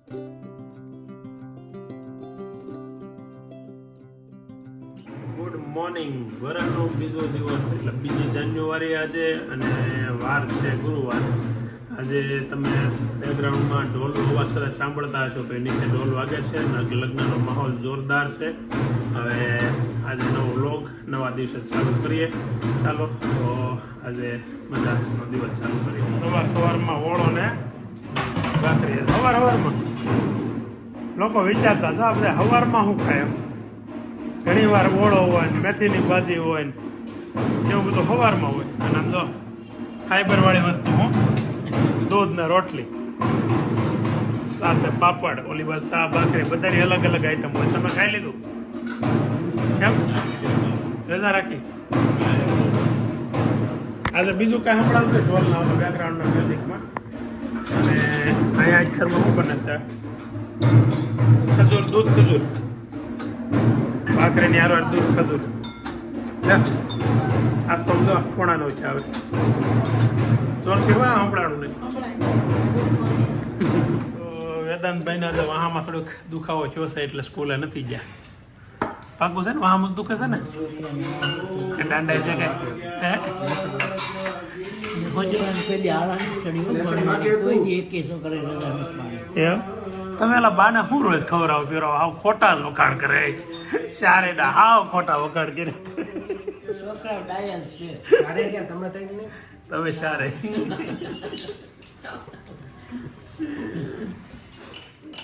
Good morning. વરાનો બીજો દિવસ એટલે 2 જાન્યુઆરી આજે અને વાર છે ગુરુવાર. આજે તમે બેકગ્રાઉન્ડમાં ઢોલનો અવાજ કદાચ સાંભળતા હશો તો એ નીચે ઢોલ વાગે છે અને લગ્નનો માહોલ જોરદાર છે. હવે આજે નવો વ્લોગ નવા દિવસે ચાલુ કરીએ. ચાલો તો આજે મજાનો દિવસ ચાલુ કરીએ. સવારમાં ઓળો ને ભાખરી. સવારમાં લોકો વિચારતા છે આપણે સવારમાં શું ખાય એમ. ઘણી વાર ઓળો હોય ને મેથીની ભાજી હોય ને એવું બધું સવારમાં હોય. અને આમ જો ફાઈબરવાળી વસ્તુ હું દૂધ ને રોટલી સાથે પાપડ, ઓલી બાજુ ચા, ભાખરી, બધાની અલગ અલગ આઈટમ હોય. તમે ખાઈ લીધું? કેમ રજા રાખી? આજે બીજું કાંઈ સંભળાવું છે ઢોલના બેકગ્રાઉન્ડના મ્યુઝિકમાં. અને અહીંયા અક્ષરમાં શું બને છે? ખજૂર, દૂધ ખજૂર, ભાખરીની હારવાર દૂધ ખજૂર. આજ તો બધો કોણાનો છે. હવે જોરથી હોય સંભળાણું નહીં. તો વેદાંતભાઈના તો વાહામાં થોડુંક દુખાવો થયો છે એટલે સ્કૂલે નથી ગયા. પાકું છે ને? વાહામાં દુખે છે ને? દાંડાય છે કે તમે એલા બાને શું રોજ ખવડાવો પીવડાવો? હાવ ખોટા જ વખાણ કરે. ચારે ના હાવ ખોટા વખાણ કરે. તમે સારે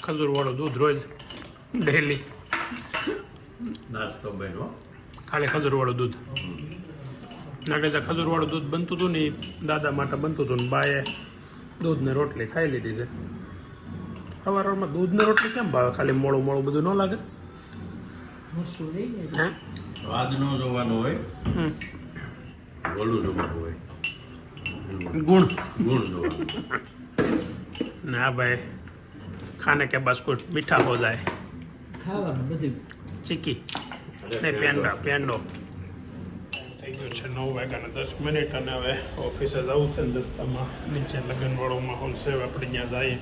ખજૂર વાળું દૂધ રોજ ડેલી નાસ્તો બન્યો. ખાલી ખજૂર વાળું દૂધ નાખે છે. ખજૂર વાળું દૂધ બનતું હતું ને દાદા માટે બનતું હતું ને બાએ દૂધ ને રોટલી ખાઈ લીધી છે. સવારમાં દૂધ ને રોટલી કેમ ભાવે? ખાલી મોડું મોડું બધું ન લાગે? સ્વાદ નો જોવાનો હોય, ઓલું જોવાનું હોય, ગુણ જોવાનું. ના ભાઈ, ખાને કે બસ કુછ મીઠા હો જાય. ખાવાનું બધું ચીકી ને પેંડો. થઈ ગયું છે 9:10 અને હવે ઓફિસે જવું છે. ને રસ્તામાં નીચે લગ્નવાળો માહોલ છે. આપણે ત્યાં જઈએ,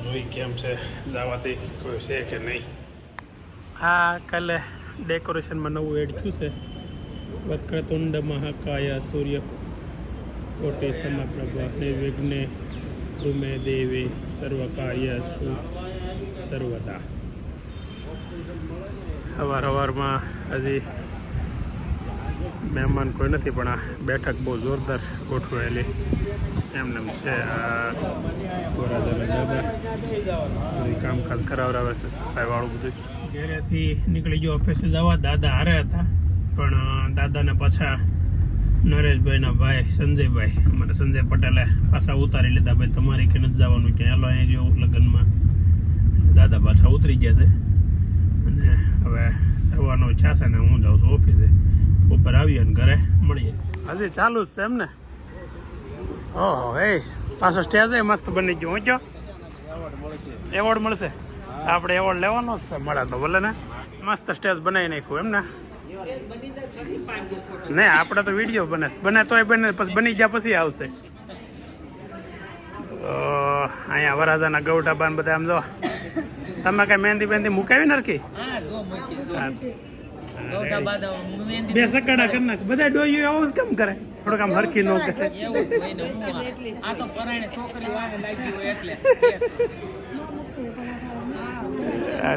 જોઈ કેમ છે, જવા દે કોઈ છે કે નહીં. હા, કાલે ડેકોરેશનમાં નવું એડ થયું છે. વક્રતુંડ મહાકાય સૂર્ય કોટી સમપ્રભા નિર્વિઘ્ને કુમે દેવી સર્વકાર્યસુ સર્વદા. સવારમાં હજી મહેમાન કોઈ નથી પણ આ બેઠક બહુ જોરદાર ગોઠવાયેલી એમને છે. આ કામકાજ કરાવડાવે છે, સફાઈવાળું બધું. ઘરેથી નીકળી ગયો ઓફિસે જવા. દાદા હારે હતા પણ દાદાને પાછા નરેશભાઈના ભાઈ સંજયભાઈ, મને સંજય પટેલે પાછા ઉતારી લીધા. ભાઈ તમારે કે નથી જવાનું કે હાલો અહીં જો લગ્નમાં. દાદા પાછા ઉતરી ગયા છે અને હવે સવારનો ઈચ્છા છે ને હું જાઉં છું ઓફિસે. ઉપર આવીએ અને ઘરે મળીએ. હજી ચાલુ જ છે એમ ને? ઓહો, એ પાછો સ્ટેજ એ મસ્ત બની ગયો. હું કયો એવોર્ડ મળશે? આપણે એવોર્ડ લેવાનો જ છે. મળે તો ભલે ને. મસ્ત સ્ટેજ બનાવી નાખ્યું એમ ને? નહીં, આપણે તો વિડીયો બને તોય બને, પછી બની ગયા પછી આવશે. અહીંયા વરાજાના ગૌઢાબાન બધા આમ જો. તમે કઈ મહેંદી બેંદી મુકાવી નરખી? બે સકાડા કરી નાખ. બધા ડોઈઓ આવું જ કેમ કરે? થોડુંક આમ હરખી ન કરે.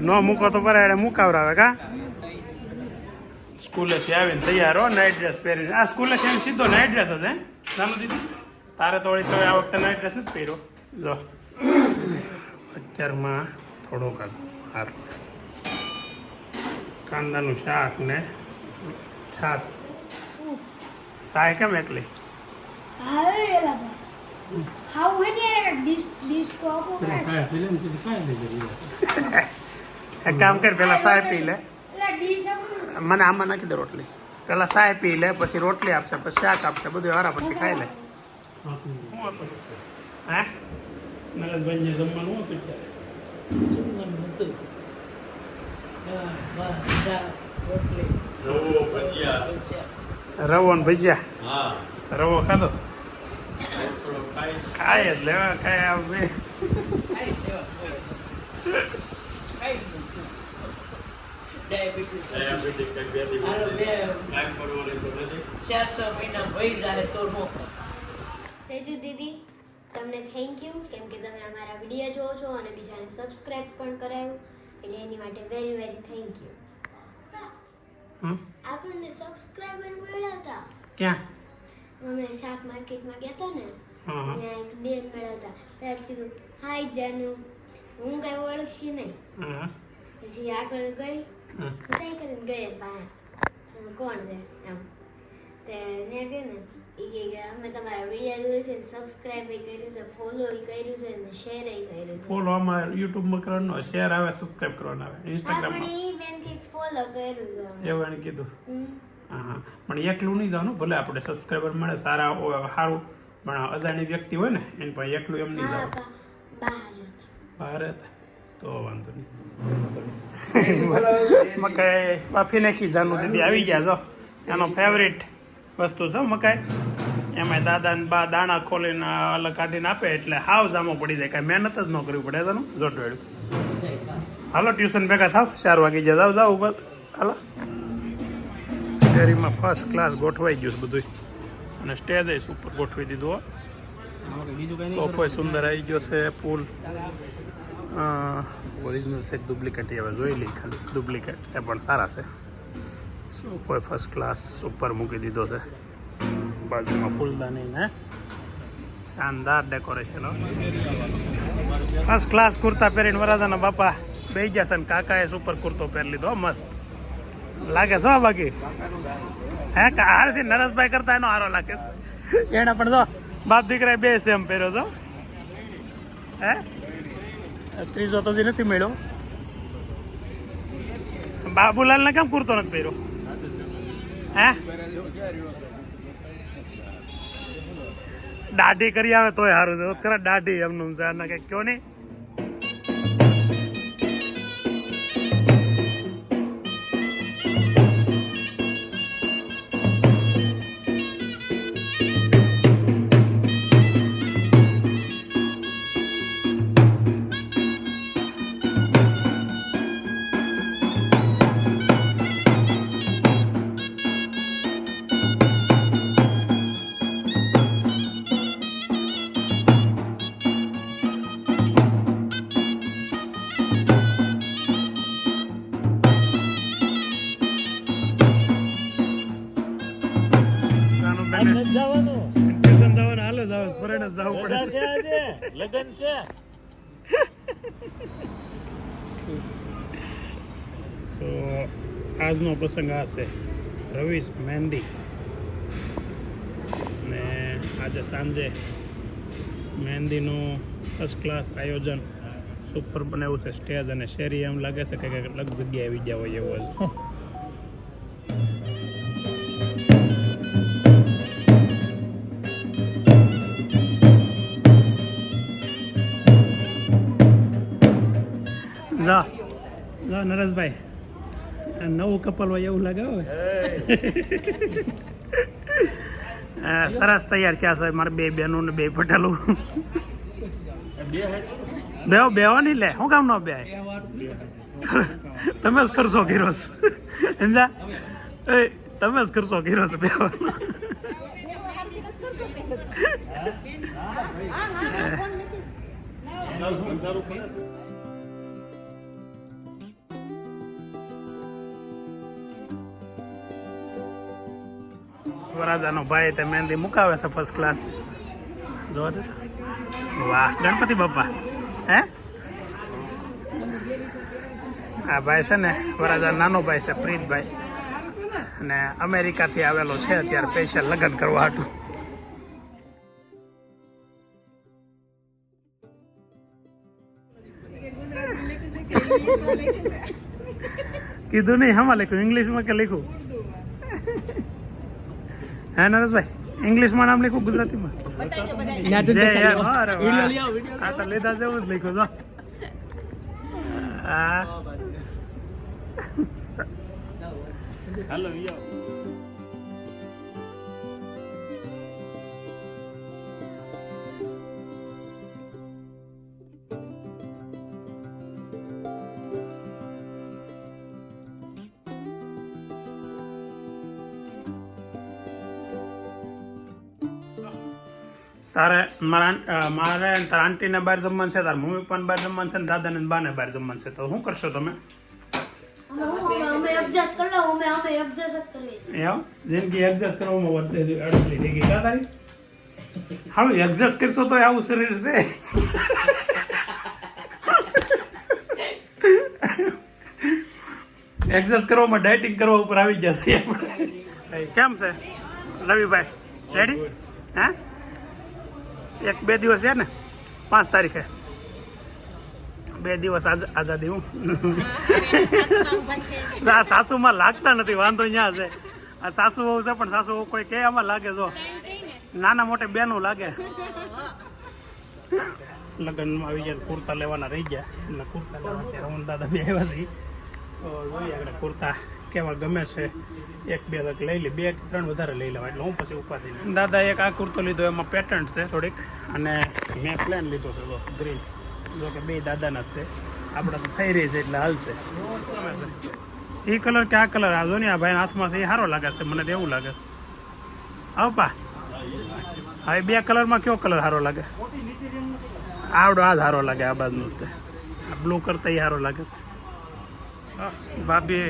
ન મૂકો તો પરાયણે મુકાવરાવે કા? સ્કૂલેથી આવીને તૈયાર હો, નાઇટ ડ્રેસ પહેરીને. આ સ્કૂલેથી આવીને સીધો નાઇટ ડ્રેસ જ હે નાનું દીદી? તારે તો વળી તો આ વખતે નાઇટ ડ્રેસ જ પહેર્યો. જો અત્યારમાં થોડોક હાથ કાંદાનું શાક ને છાશ. સાય કેમ એકલી? એક કામ કર, પેલા સાય પી લે. મને આમાં નાખી દે રોટલી. પેલા સાય પી લે, પછી રોટલી આપશે, પછી શાક આપશે, બધું હારા પછી ખાઈ લે. હે નરેશભાઈ જમવાનું હતું? રવો ને ભજીયા. રવો ખાધો? ખાય જ લેવા. કાંઈ ડાયાબિટીસ હાલો બે 400 મહિના ભઈ જાય તો નો સેજુ દીદી તમને થેન્ક યુ કેમ કે તમે અમારા વિડીયો જોવો છો અને બીજાને સબસ્ક્રાઇબ પણ કરાવ્યું એટલે એની માટે વેરી વેરી થેન્ક યુ. આપણને સબસ્ક્રાઇબર મળ્યા હતા ક્યાં? અમે શાક માર્કેટમાં ગયા હતા ને હા હા ત્યાં એક બેન મળ્યા હતા ત્યારે કીધું હાય જાનુ હું કઈ ઓળખી નહીં હા પછી આગળ ગઈ હા. પૂછાઈ કરીને ગઈ પાસે કોણ છે એમ તે ને કે ને એ કે અમે તમારા વિડીયો જોયું છે સબસ્ક્રાઇબ કર્યું છે ફોલો કર્યું છે અને શેર કર્યું છે ફોલો આમાં યુટ્યુબમાં કરવાનો, શેર આવે, સબસ્ક્રાઇબ કરવાનો આવે, આપણે ઇન્સ્ટાગ્રામમાં ઈ બેન કે ફોલો કર્યું છે અમે. એવું એને કીધું. હમ. હા પણ એકલું નહીં જવાનું, ભલે આપણે સબસ્ક્રાઈબર મળે સારા સારું, પણ અજાણી વ્યક્તિ હોય ને એની પાસે એકલું એમ નહીં હા જવાનું. બહાર હતા. બહાર હતા તો વાંધો નહીં. મકાઈ બાફી નાખી, જાનું દીદી આવી ગયા જો, એનો ફેવરિટ વસ્તુ છે મકાઈ. એમાં દાદા ને બા દાણા ખોલીને અલગ કાઢીને આપે એટલે હાવ જામો પડી જાય, કાંઈ મહેનત જ ન કરવી પડે. જાનું જોડવેડું. હાલો ટ્યુશન ભેગા થાવ, 4 વાગી જાય, જાવ જાવ ઉપર. હાલો શેરીમાં ફર્સ્ટ ક્લાસ ગોઠવાઈ ગયું છે બધું, અને સ્ટેજ ઉપર ગોઠવી દીધું હો. સોફો સુંદર આવી ગયો છે. પુલ ઓરિજિનલ છે ડુપ્લિકેટ હવે જોઈ લઈ, ખાલી ડુપ્લિકેટ છે પણ સારા છે. સોફો ફર્સ્ટ ક્લાસ ઉપર મૂકી દીધો છે, બાજુમાં ફૂલદાની ને શાનદાર ડેકોરેશન. ફર્સ્ટ ક્લાસ કુર્તા પહેરીને વરાજાના બાપા બેસી ગયા છે ને કાકાએ સુપર કુર્તો પહેરી લીધો મસ્ત લાગે છે. બાકી હે હારસી નરેશભાઈ કરતા એનો હારો લાગે છે. એને પણ જો બાપ દીકરા બે સેમ પહેર્યો છો. હે ત્રીજો તો હજી નથી મળ્યો. બાબુલાલને કેમ કુર્તો નથી પહેર્યો? હે દાઢી કરી આવે તોય સારું છે. ખરા દાઢી એમનું છે, આના કંઈક કયો નહીં. ટ્યુશન જવાનું હાલે જ આવે, ફરેને જ જવું પડે. લગન છે તો આજનો પ્રસંગ આ છે, રવીશ મહેંદી. ને આજે સાંજે મહેંદીનું ફર્સ્ટ ક્લાસ આયોજન સુપર બનાવ્યું છે. સ્ટેજ અને શેરી એમ લાગે છે કે કંઈક અલગ જગ્યાએ આવી ગયા હોય એવો જ. જા જા નરેશભાઈ, નવું કપલ હોય એવું લાગે હોય. સરસ તૈયાર થયા છે મારે બે બહેનો ને બે પટેલું. બેહો બેહો નહીં લે, શું કામ ન બે? તમે જ ખર્ચો કર્યો છે સમજા, તમે જ ખર્ચો કર્યો છે બેહવાનો. વરાજાનો ભાઈ તે મહેંદી મુકાવે છે ફર્સ્ટ ક્લાસ. જોવા દે. વાહ ગણપતિ બાપા. હે આ ભાઈ છે ને વરાજા નાનો ભાઈ છે પ્રીતભાઈ, અને અમેરિકાથી આવેલો છે અત્યારે સ્પેશિયલ લગ્ન કરવા હાટું. કીધું નહીં હમાં લખ્યું, ઇંગ્લિશમાં કે લખ્યું? હે નરેશભાઈ ઇંગ્લિશમાં નામ લખ્યું ગુજરાતીમાં? જય યાર. અરે વાહ, આ તો લીધા જેવું જ લખ્યું છો. હાલો તારે મારે તારા આંટીને બહાર જમવાનું છે, તારા મમ્મી પપ્પાને બહાર જમવાનું છે ને દાદાને ને બાને બહાર જમવાનું છે. તો શું કરશો તમે? અમે એડજસ્ટ કરી લો. અમે એડજસ્ટ જ કરવી. એમ જિંદગી એડજસ્ટ કરવામાં વધે અડકલી થઈ ગઈ કા તારી? હાલું એડજસ્ટ કરશો તો આવું શરીર છે. એડજસ્ટ કરવામાં ડાયટિંગ કરવા ઉપર આવી જશે આપણે. કેમ છે રવિભાઈ? રેડી? હા, 1-2 દિવસ છે ને, 5 તારીખે 2 દિવસ આઝાદી. હું આ સાસુમાં લાગતા નથી, વાંધો ત્યાં છે. આ સાસુ બહુ છે પણ સાસુ બહુ કોઈ કે આમાં લાગે. જો નાના મોટે બેનું લાગે. લગ્નમાં આવી ગયા, કુર્તા લેવાના રહી ગયા એટલે કુર્તા લેવા અત્યારે હું દાદા બે આવ્યા છીએ. તો જોઈએ આપણે કુર્તા કેવા ગમે છે. 1-2 લઈ લે, 2-3 વધારે લઈ લેવા એટલે હું પછી ઉપાધિ નહીં. દાદા એક આ કુર્તો લીધો, એમાં પેટર્ન છે થોડીક, અને મેં પ્લેન લીધો છે ગ્રીન. જો કે બે દાદાના જ છે, આપણે તો થઈ રહી છે એટલે હાલશે. એ કલર કે આ કલર? આ જો ને આ ભાઈના હાથમાં છે એ સારો લાગે છે, મને તો એવું લાગે છે. આવપા હવે 2 કલરમાં કયો કલર સારો લાગે? આવડો આ જ સારો લાગે, આ બાજુનું છે. આ બ્લુ કરતા એ સારો લાગે છે. ભાભી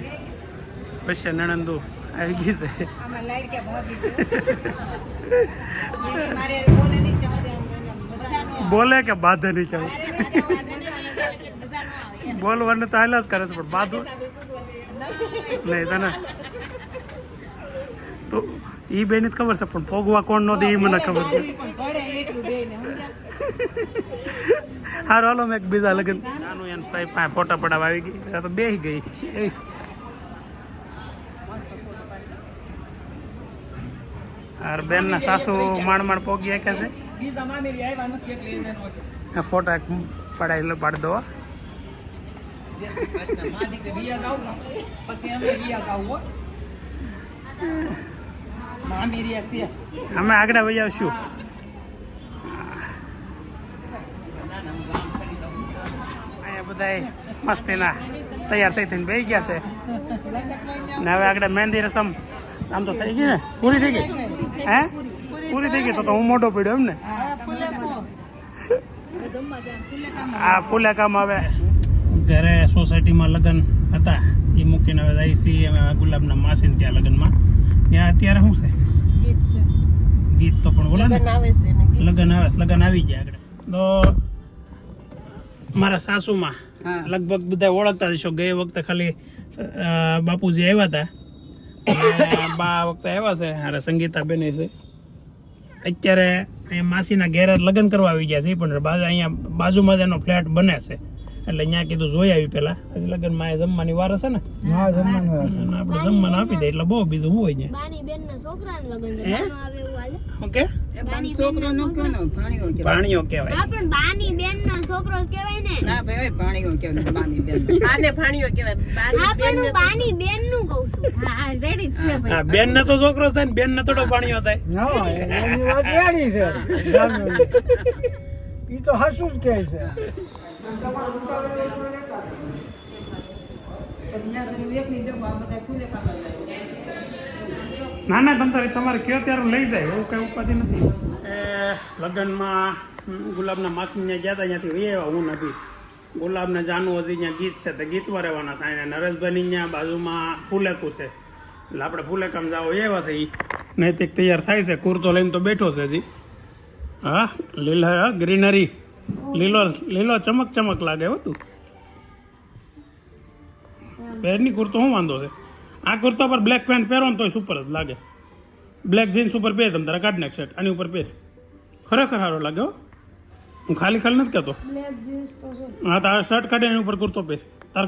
પછી નણંદુ આવી ગઈ છે. બોલે કે બાધે નહીં ચાલે? બોલવાનું તો હાલ જ કરે છે પણ બાધું નહીં તને તો ઈ બેન જ ખબર છે, પણ ફોગવા કોણ નો દે એ મને ખબર છે. હારો હાલો મેં બીજા લગ્ન નાનું એને ફોટા પડાવવા આવી ગઈ તો બેસી ગઈ. અરે બેન ના સાસુ માણ પોગી કે છે, ફોટા પડાવી પાડી દો. અમે આગળ વહી આવશું. અહીંયા બધા મસ્તીના તૈયાર થઈને બેસી ગયા છે ને હવે આગળ મહેંદી રસમ આમ તો થઈ ગઈ ને, પૂરી થઈ ગઈ. હે પૂરી થઈ ગઈ તો હું મોટો પડ્યો એમ ને. આ ફુલેકામાં હવે ઘરે સોસાયટીમાં લગ્ન હતા એ મૂકીને હવે જાય છીએ અમે ગુલાબના માસીને ત્યાં લગ્નમાં. ત્યાં અત્યારે શું છે ગીત તો પણ બોલે ને, લગ્ન આવે, લગ્ન આવી ગયા આગળ. તો મારા સાસુમાં લગભગ બધા ઓળખતા હશો. ગઈ વખતે ખાલી બાપુજી આવ્યા હતા, બા વખતે આવ્યા છે, અરે સંગીતા બેન છે. અત્યારે અહીંયા માસીના ઘેર લગ્ન કરવા આવી ગયા છે, પણ અહીંયા બાજુમાં જ એનો ફ્લેટ બને છે એટલે અહીંયા કીધું જોઈ આવી પેલા, પછી લગ્નમાં જમવાની વાર હશે ને, આપણે જમવાનું આપી દે એટલે બહુ બીજું શું હોય ને. ઓકે ભાણીઓ કહેવાય. બાની બેન નો છોકરો કહેવાય ને. ના ભાઈ ભાણીઓ કહેવાય, બાની બેન. આને ભાણીઓ કહેવાય. બાની બેન નું કહું છું. હા રેડી જ છે ભાઈ. હા બેન ને તો છોકરો થાય ને, બેન ને થોડો ભાણીઓ થાય. એની વાત રેડી છે. ઈ તો હસું જ કહે છે. ના ના તમ તમારે કયો ત્યારે લઈ જાય, એવું કઈ ઉપાધિ નથી. એ લગ્નમાં ગુલાબના માસી ગયા હતા, ત્યાંથી વહી આવ્યા. હું નથી ગુલાબને જાનું હજી ત્યાં ગીત છે તો ગીતમાં રહેવાના થાય. નરેશભાઈની ત્યાં બાજુમાં ફૂલેકું છે એટલે આપણે ફૂલેકામ જાવ એવા છે. એ નૈતિક તૈયાર થાય છે, કુર્તો લઈને તો બેઠો છે હજી. હા લીલા ગ્રીનરી, લીલો ચમક ચમક લાગે હતું. પહેરની કુર્તો શું વાંધો છે? આ કુર્તા પર બ્લેક પેન્ટ પહેરો ને તોય સુપર જ લાગે. બ્લેક જીન્સ ઉપર પહેર, તમે તારા કાઢ નાખ શર્ટ આની ઉપર પહેર, ખરેખર સારો લાગે. હો હું ખાલી નથી કહેતો. હા તારા શર્ટ કાઢે એની ઉપર કુર્તો પહેર. તાર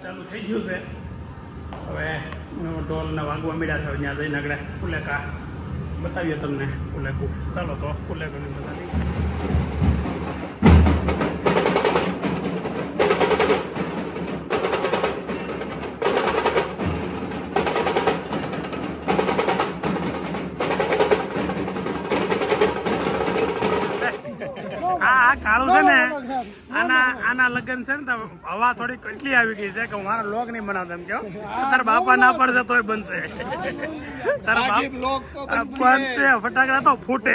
ચાલુ થઈ ગયું છે હવે, ઢોલને વાગવા મળ્યા છે. ત્યાં જઈને આગળ ફુલેકા બતાવીએ તમને. ફુલેકું ચાલો તો ફુલેકુની બતાવી. કાળું છે ને, આના ના લગ્ન છે ને તો હવા થોડી કેટલી આવી ગઈ છે કે હું મારા લોક નહીં બનાવતો એમ કહો તારા બાપા ના પડશે તોય બનશે તારા બાપ બનશે ફટાકડા તો ફૂટે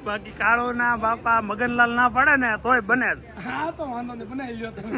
બાકી કાળો ના બાપા મગનલાલ ના પડે ને તોય બને જ. હા તો વાંધો નહીં બનાવી લ્યો તમે.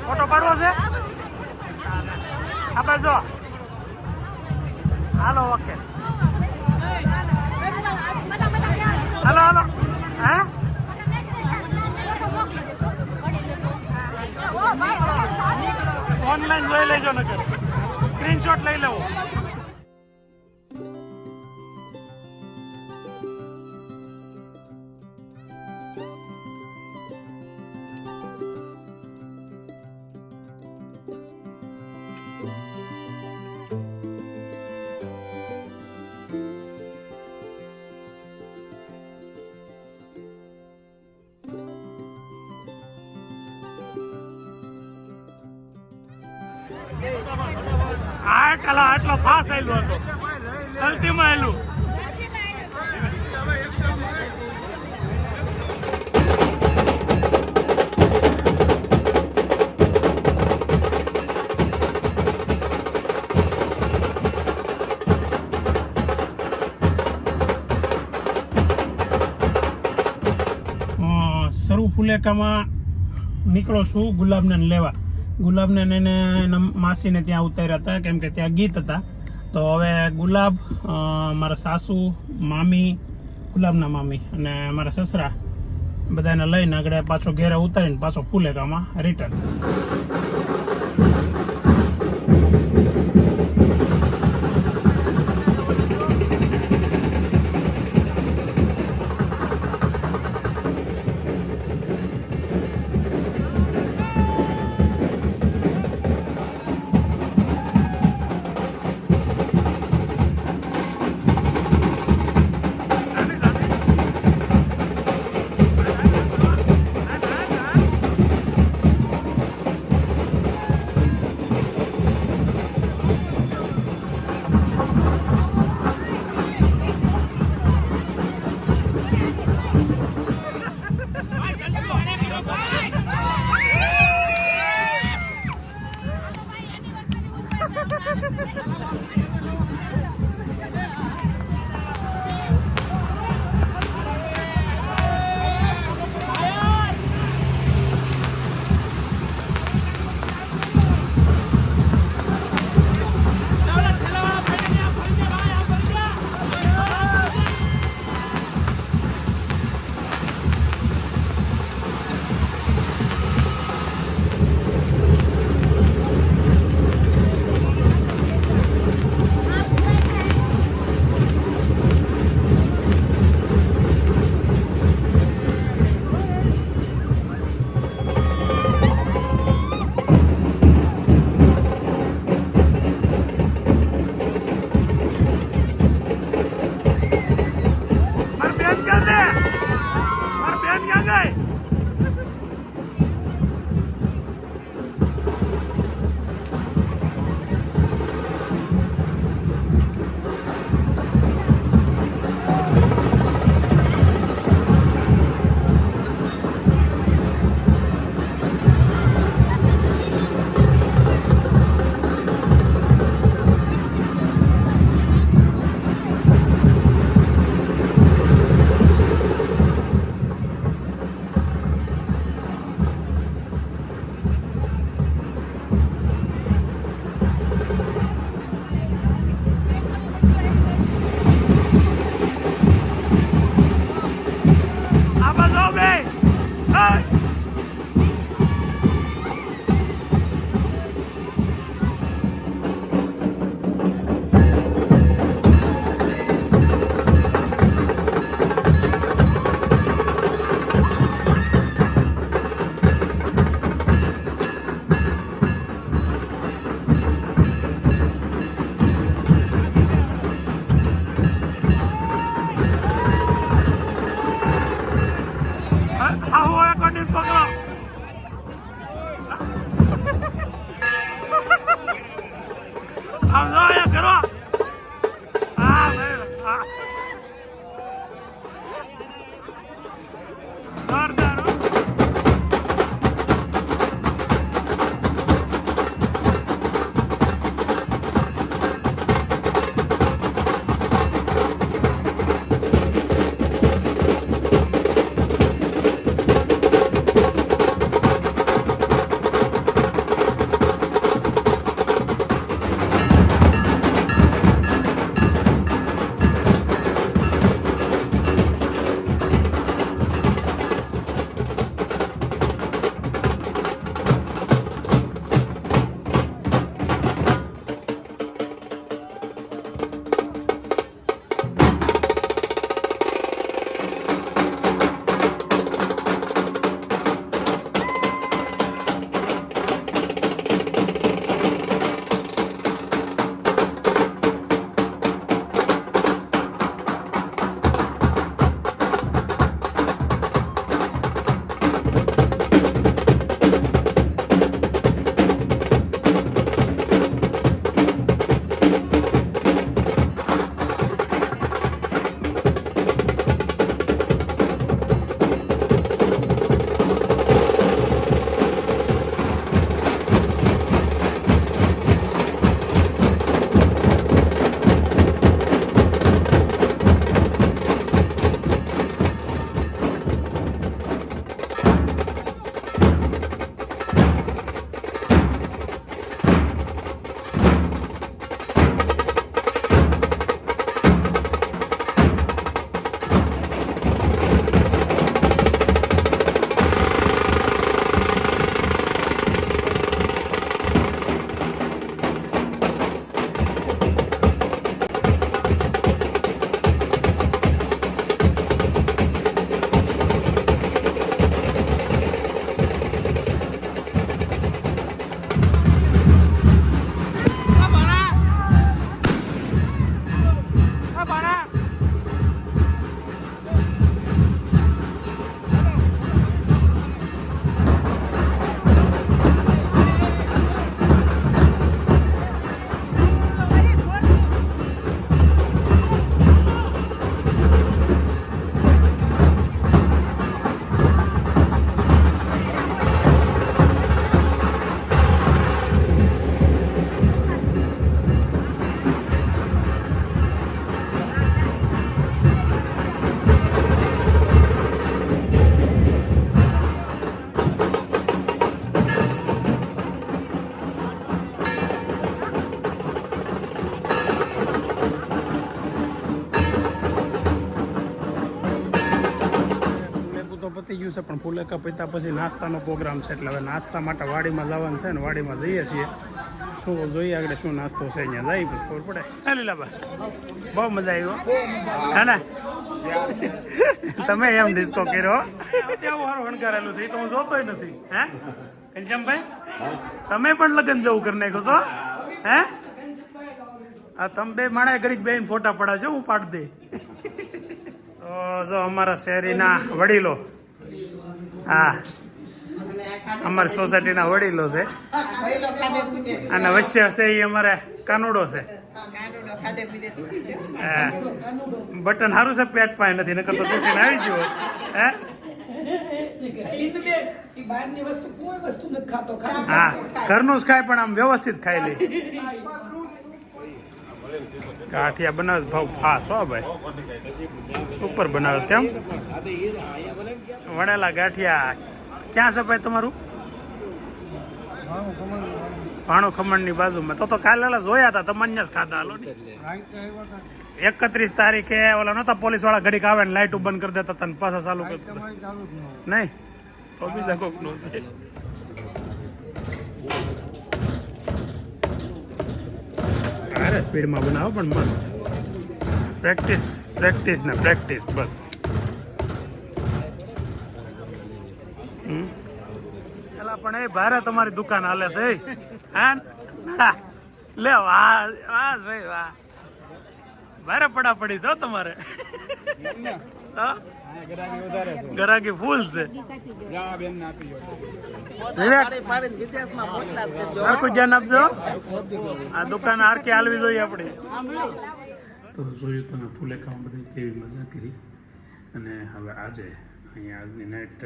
ફોટો પાડવો છે આપણે જો હાલો ઓકે હાલો હાલો હે ઓનલાઈન જોઈ લેજો નકર સ્ક્રીનશોટ લઈ લેવો. આ કલા આટલો ફાસ આવેલો હતો ગલતીમાં આવેલું. સરૂ ફુલેકામાં નીકળો છું ગુલાબને લેવા. ગુલાબને એને એના માસીને ત્યાં ઉતાર્યા હતા કેમ કે ત્યાં ગીત હતા. તો હવે ગુલાબ મારા સાસુ મામી ગુલાબના મામી અને મારા સસરા બધાને લઈને આગળ પાછો ઘેરે ઉતારીને પાછો ફુલેકામાં રિટર્ન. આમ જો અહીંયા કરો હા ભાઈ હા જોરદાર હો. પતી ગયું છે પણ ફુલેકા પીતા પછી નાસ્તાનો પ્રોગ્રામ છે એટલે હવે નાસ્તા માટે વાડીમાં જવાનું છે ને વાડીમાં જઈએ છીએ શું જોઈએ આગળ શું નાસ્તો છે અહીંયા જઈ પછી ખબર પડે હા લીલાબા બહુ મજા આવ્યો હે ને તમે એમ ડિસ્કો કર્યો આવું સારું હણકારેલું છે એ તો હું જોતોય નથી હે ઘનશ્યામભાઈ તમે પણ લગ્ન જવું કરી નાખો છો હે આ તમે બે માણે ઘડીક બેન ફોટા પડાવજો હું પાડી દે તો જો અમારા શહેરીના વડીલો હા અમારી સોસાયટીના વડીલો છે અને વશ્ય છે એ અમારે કાનુડો છે બટન સારું છે પેટ પાય નથી નકર તો તૂટીને આવી ગયો હે હા ઘરનું જ ખાય પણ આમ વ્યવસ્થિત ખાઈ લે ગાંઠિયા બનાવે ભાવ ફાસ હો ભાઈ સુપર બનાવે કેમ વણેલા ગાંઠિયા ક્યાં છે ભાઈ તમારું ભાણું ખમણ ની બાજુમાં તો કાલે જોયા હતા તમને જ ખાધા હાલો ને 31 તારીખે ઓલા નતા પોલીસ વાળા ઘડીક આવે ને લાઈટ બંધ કરી દેતા તને પાછા ચાલુ કરી નહીં તો બીજા કોક નું છે અરે સ્પીડમાં બનાવો પણ મસ્ત પ્રેક્ટિસ ને પ્રેક્ટિસ બસ પેલા પણ એ ભારે તમારી દુકાન હાલે છે હા લે વાહ વાહ ભાઈ વાહ ભારે પડા પડી છો તમારે હા ગરાગી વધારે છે ગરાકી ફૂલ છે જા બેન ને આપી દો વિવેક પાડીને વિદેશમાં મોકલા જ દેજો. આખું ધ્યાન આપજો આ દુકાન આરકે હાલવી જોઈએ આપણે તો જોયું તમે ફુલેકામાં બધી કેવી મજા કરી અને હવે આજે અહીંયા આજની નાઇટ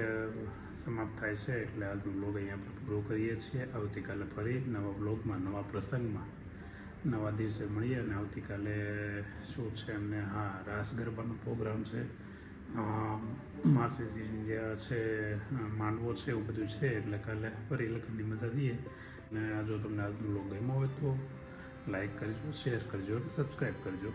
સમાપ્ત થાય છે એટલે આજનો બ્લોગ અહીંયા આપણે પૂરો કરીએ છીએ આવતીકાલે ફરી નવા બ્લોગમાં નવા પ્રસંગમાં નવા દિવસે મળીએ અને આવતીકાલે શું છે અને હા રાસ ગરબાનો પ્રોગ્રામ છે માસીજી જે છે માંડવો છે એવું બધું છે એટલે કાલે ફરી લગ્નની મજા દઈએ અને જો તમને આજનો બ્લોગ ગમ્યો હોય તો લાઈક કરજો શેર કરજો અને સબસ્ક્રાઈબ કરજો